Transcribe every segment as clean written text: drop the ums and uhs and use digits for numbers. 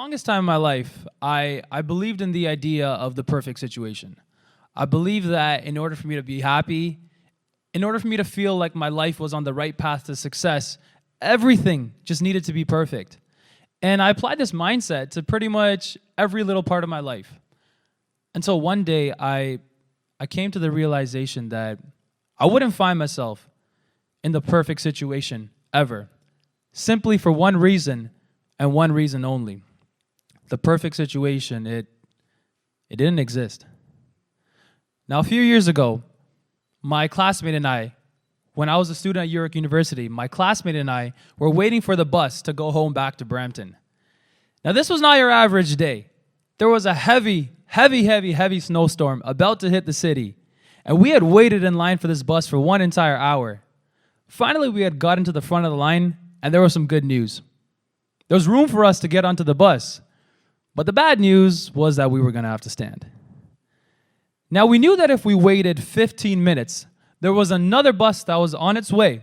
longest time in my life, I believed in the idea of the perfect situation. I believed that in order for me to be happy, in order for me to feel like my life was on the right path to success, everything just needed to be perfect. And I applied this mindset to pretty much every little part of my life. Until one day, I came to the realization that I wouldn't find myself in the perfect situation ever, simply for one reason and one reason only. The perfect situation, it didn't exist. Now, a few years ago, my classmate and I, when I was a student at York University, my classmate and I were waiting for the bus to go home back to Brampton. Now, this was not your average day. There was a heavy snowstorm about to hit the city, and we had waited in line for this bus for one entire hour. Finally, we had gotten to the front of the line, and there was some good news. There was room for us to get onto the bus, but the bad news was that we were going to have to stand. Now, we knew that if we waited 15 minutes, there was another bus that was on its way,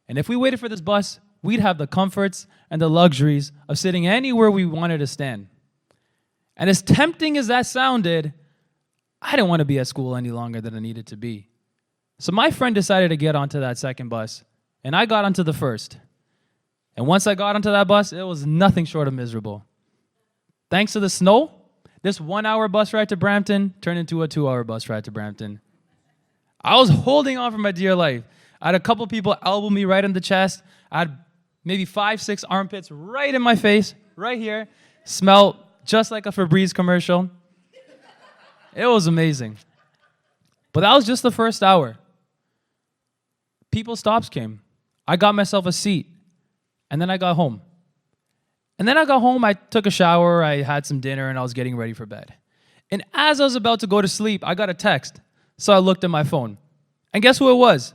and if we waited for this bus, we'd have the comforts and the luxuries of sitting anywhere we wanted to stand. And as tempting as that sounded, I didn't want to be at school any longer than I needed to be. So my friend decided to get onto that second bus, and I got onto the first. And once I got onto that bus, it was nothing short of miserable. Thanks to the snow, this 1 hour bus ride to Brampton turned into a 2 hour bus ride to Brampton. I was holding on for my dear life. I had a couple people elbow me right in the chest. I had maybe 5, 6 armpits right in my face, right here. Smelled just like a Febreze commercial. It was amazing. But that was just the first hour. People stops came. I got myself a seat. And then I got home. And then I got home, I took a shower, I had some dinner, and I was getting ready for bed. And as I was about to go to sleep, I got a text. So I looked at my phone. And guess who it was?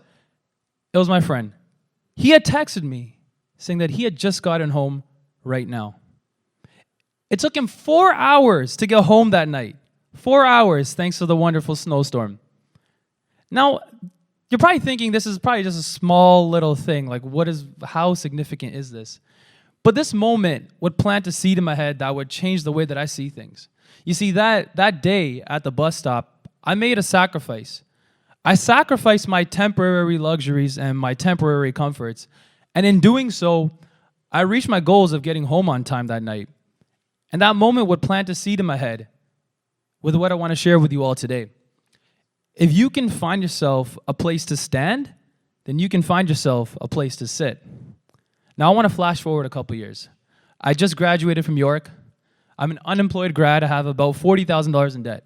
It was my friend. He had texted me saying that he had just gotten home right now. It took him 4 hours to get home that night. 4 hours, thanks to the wonderful snowstorm. Now, you're probably thinking this is probably just a small little thing. Like, how significant is this? But this moment would plant a seed in my head that would change the way that I see things. You see, that day at the bus stop, I made a sacrifice. I sacrificed my temporary luxuries and my temporary comforts. And in doing so, I reached my goals of getting home on time that night. And that moment would plant a seed in my head with what I want to share with you all today. If you can find yourself a place to stand, then you can find yourself a place to sit. Now, I want to flash forward a couple years. I just graduated from York. I'm an unemployed grad. I have about $40,000 in debt.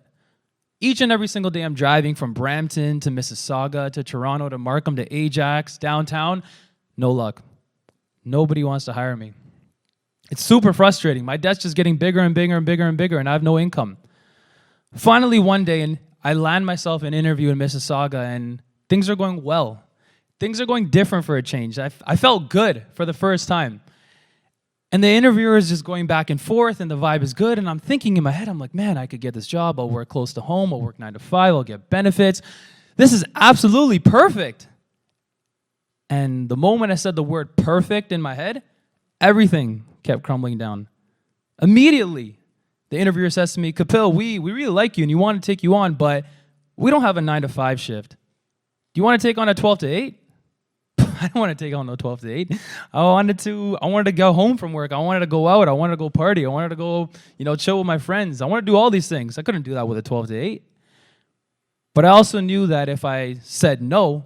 Each and every single day, I'm driving from Brampton to Mississauga to Toronto to Markham to Ajax, downtown. No luck. Nobody wants to hire me. It's super frustrating. My debt's just getting bigger and bigger and bigger and bigger, and I have no income. Finally, one day, and I land myself an interview in Mississauga, and things are going well. Things are going different for a change. I felt good for the first time. And the interviewer is just going back and forth, and the vibe is good, and I'm thinking in my head, I'm like, man, I could get this job. I'll work close to home. I'll work 9 to 5. I'll get benefits. This is absolutely perfect. And the moment I said the word perfect in my head, everything kept crumbling down. Immediately, the interviewer says to me, Kapil, we really like you and you want to take you on, but we don't have a 9 to 5 shift. Do you want to take on a 12 to 8? I don't want to take on no 12 to 8. I wanted to go home from work. I wanted to go out. I wanted to go party. I wanted to go, chill with my friends. I wanted to do all these things. I couldn't do that with a 12 to 8. But I also knew that if I said no,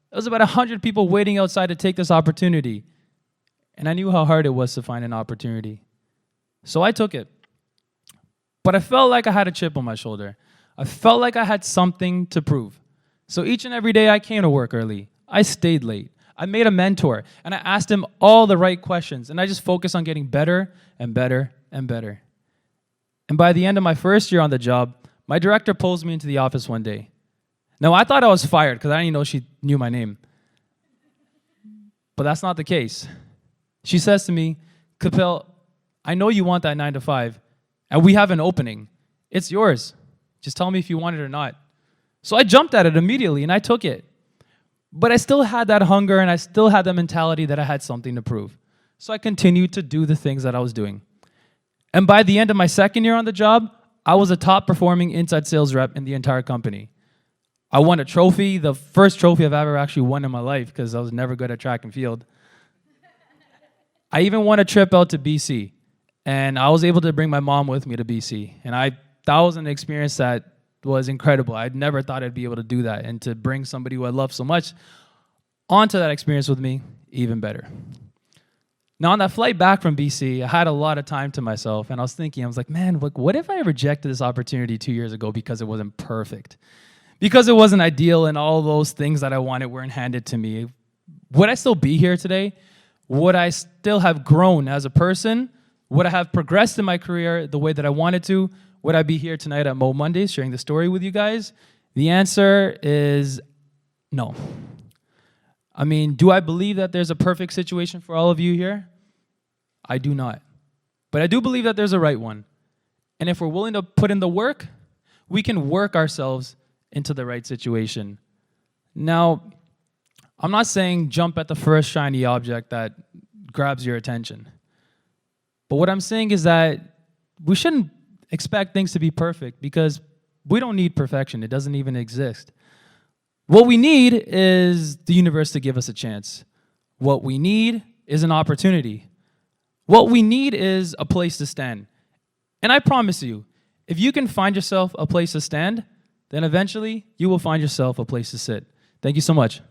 there was about 100 people waiting outside to take this opportunity. And I knew how hard it was to find an opportunity. So I took it. But I felt like I had a chip on my shoulder. I felt like I had something to prove. So each and every day I came to work early. I stayed late. I made a mentor, and I asked him all the right questions, and I just focused on getting better and better and better. And by the end of my first year on the job, my director pulls me into the office one day. Now, I thought I was fired because I didn't even know she knew my name. But that's not the case. She says to me, Kapil, I know you want that 9 to 5, and we have an opening. It's yours. Just tell me if you want it or not. So I jumped at it immediately, and I took it. But I still had that hunger, and I still had that mentality that I had something to prove. So I continued to do the things that I was doing. And by the end of my second year on the job, I was a top performing inside sales rep in the entire company. I won a trophy, the first trophy I've ever actually won in my life because I was never good at track and field. I even won a trip out to BC, and I was able to bring my mom with me to BC. And that was an experience that was incredible. I'd never thought I'd be able to do that, and to bring somebody who I love so much onto that experience with me, even better. Now, on that flight back from BC, I had a lot of time to myself, and I was like, man, what if I rejected this opportunity 2 years ago because it wasn't perfect? Because it wasn't ideal and all those things that I wanted weren't handed to me. Would I still be here today? Would I still have grown as a person? Would I have progressed in my career the way that I wanted to? Would I be here tonight at MoMondays sharing the story with you guys? The answer is no. I mean, do I believe that there's a perfect situation for all of you here? I do not. But I do believe that there's a right one. And if we're willing to put in the work, we can work ourselves into the right situation. Now, I'm not saying jump at the first shiny object that grabs your attention. But what I'm saying is that we shouldn't expect things to be perfect, because we don't need perfection. It doesn't even exist. What we need is the universe to give us a chance. What we need is an opportunity. What we need is a place to stand. And I promise you, if you can find yourself a place to stand, then eventually you will find yourself a place to sit. Thank you so much.